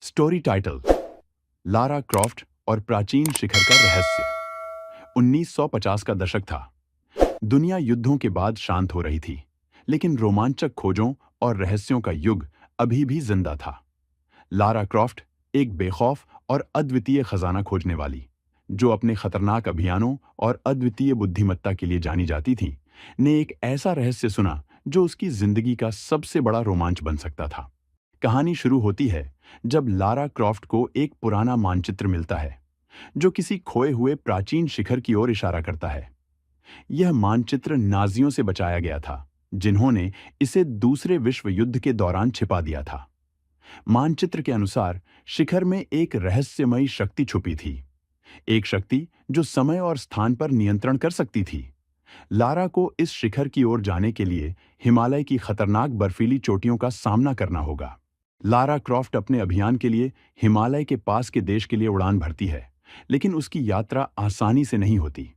Story title: Lara Croft और प्राचीन शिखर का रहस्य। 1950 का दशक था। दुनिया युद्धों के बाद शांत हो रही थी, लेकिन रोमांचक खोजों और रहस्यों का युग अभी भी जिंदा था। लारा क्रॉफ्ट एक बेखौफ और अद्वितीय खजाना खोजने वाली, जो अपने खतरनाक अभियानों और अद्वितीय बुद्धिमत्ता के लिए जानी जाती थी, ने एक ऐसा रहस्य सुना जो उसकी जिंदगी का सबसे बड़ा रोमांच बन सकता था। कहानी शुरू होती है जब लारा क्रॉफ्ट को एक पुराना मानचित्र मिलता है, जो किसी खोए हुए प्राचीन शिखर की ओर इशारा करता है। यह मानचित्र नाजियों से बचाया गया था, जिन्होंने इसे दूसरे विश्व युद्ध के दौरान छिपा दिया था। मानचित्र के अनुसार शिखर में एक रहस्यमयी शक्ति छुपी थी, एक शक्ति जो समय और स्थान पर नियंत्रण कर सकती थी। लारा को इस शिखर की ओर जाने के लिए हिमालय की खतरनाक बर्फीली चोटियों का सामना करना होगा। लारा क्रॉफ्ट अपने अभियान के लिए हिमालय के पास के देश के लिए उड़ान भरती है, लेकिन उसकी यात्रा आसानी से नहीं होती।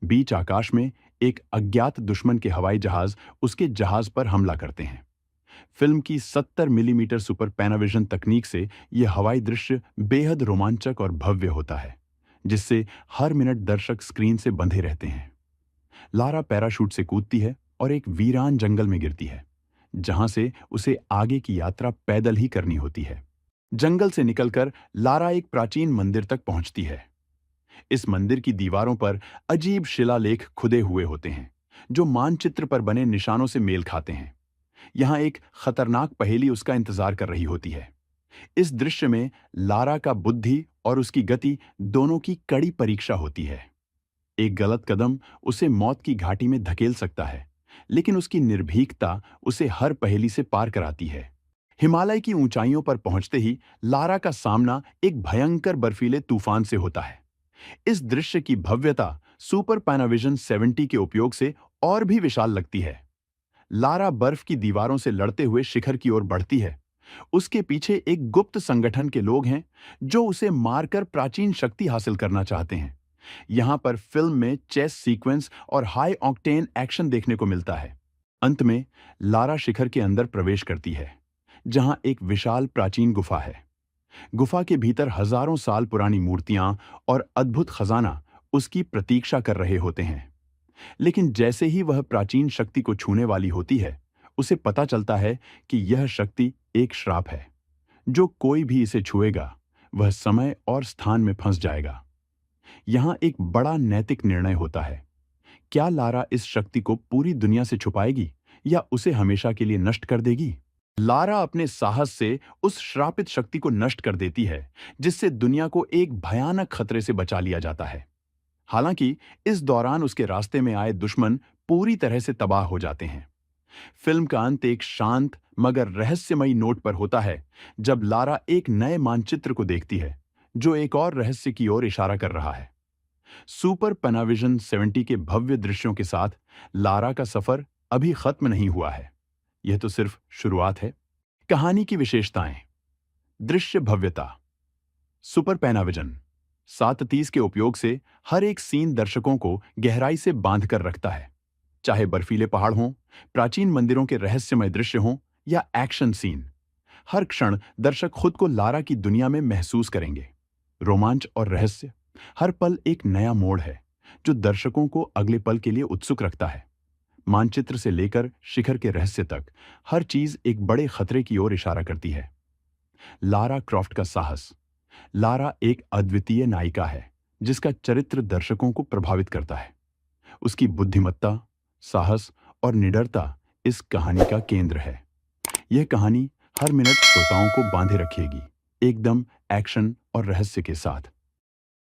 बीच आकाश में एक अज्ञात दुश्मन के हवाई जहाज उसके जहाज पर हमला करते हैं। फिल्म की 70 मिलीमीटर सुपर पैनाविजन तकनीक से यह हवाई दृश्य बेहद रोमांचक और भव्य होता है, जिससे हर मिनट दर्शक स्क्रीन से बंधे रहते हैं। लारा पैराशूट से कूदती है और एक वीरान जंगल में गिरती है, जहां से उसे आगे की यात्रा पैदल ही करनी होती है। जंगल से निकलकर लारा एक प्राचीन मंदिर तक पहुंचती है। इस मंदिर की दीवारों पर अजीब शिलालेख खुदे हुए होते हैं, जो मानचित्र पर बने निशानों से मेल खाते हैं। यहां एक खतरनाक पहेली उसका इंतजार कर रही होती है। इस दृश्य में लारा का बुद्धि और उसकी गति दोनों की कड़ी परीक्षा होती है। एक गलत कदम उसे मौत की घाटी में धकेल सकता है, लेकिन उसकी निर्भीकता उसे हर पहेली से पार कराती है। हिमालय की ऊंचाइयों पर पहुंचते ही लारा का सामना एक भयंकर बर्फीले तूफान से होता है। इस दृश्य की भव्यता सुपर पैनाविजन 70 के उपयोग से और भी विशाल लगती है। लारा बर्फ की दीवारों से लड़ते हुए शिखर की ओर बढ़ती है। उसके पीछे एक गुप्त संगठन के लोग हैं, जो उसे मारकर प्राचीन शक्ति हासिल करना चाहते हैं। यहां पर फिल्म में चेस सीक्वेंस और हाई ऑक्टेन एक्शन देखने को मिलता है। अंत में लारा शिखर के अंदर प्रवेश करती है, जहां एक विशाल प्राचीन गुफा है। गुफा के भीतर हजारों साल पुरानी मूर्तियां और अद्भुत खजाना उसकी प्रतीक्षा कर रहे होते हैं। लेकिन जैसे ही वह प्राचीन शक्ति को छूने वाली होती है, उसे पता चलता है कि यह शक्ति एक श्राप है। जो कोई भी इसे छुएगा, वह समय और स्थान में फंस जाएगा। यहां एक बड़ा नैतिक निर्णय होता है। क्या लारा इस शक्ति को पूरी दुनिया से छुपाएगी या उसे हमेशा के लिए नष्ट कर देगी? लारा अपने साहस से उस श्रापित शक्ति को नष्ट कर देती है, जिससे दुनिया को एक भयानक खतरे से बचा लिया जाता है। हालांकि इस दौरान उसके रास्ते में आए दुश्मन पूरी तरह से तबाह हो जाते हैं। फिल्म का अंत एक शांत मगर रहस्यमयी नोट पर होता है, जब लारा एक नए मानचित्र को देखती है, जो एक और रहस्य की ओर इशारा कर रहा है। सुपर पैनाविजन 70 के भव्य दृश्यों के साथ लारा का सफर अभी खत्म नहीं हुआ है। यह तो सिर्फ शुरुआत है। कहानी की विशेषताएं: दृश्य भव्यता। सुपर पैनाविजन 730 के उपयोग से हर एक सीन दर्शकों को गहराई से बांध कर रखता है। चाहे बर्फीले पहाड़ हों, प्राचीन मंदिरों के रहस्यमय दृश्य हों या एक्शन सीन, हर क्षण दर्शक खुद को लारा की दुनिया में महसूस करेंगे। रोमांच और रहस्य: हर पल एक नया मोड़ है, जो दर्शकों को अगले पल के लिए उत्सुक रखता है। मानचित्र से लेकर शिखर के रहस्य तक हर चीज एक बड़े खतरे की ओर इशारा करती है। लारा क्रॉफ्ट का साहस। लारा एक अद्वितीय नायिका है, जिसका चरित्र दर्शकों को प्रभावित करता है। उसकी बुद्धिमत्ता, साहस और निडरता इस कहानी का केंद्र है। यह कहानी हर मिनट श्रोताओं को बांधे रखेगी, एकदम एक्शन और रहस्य के साथ।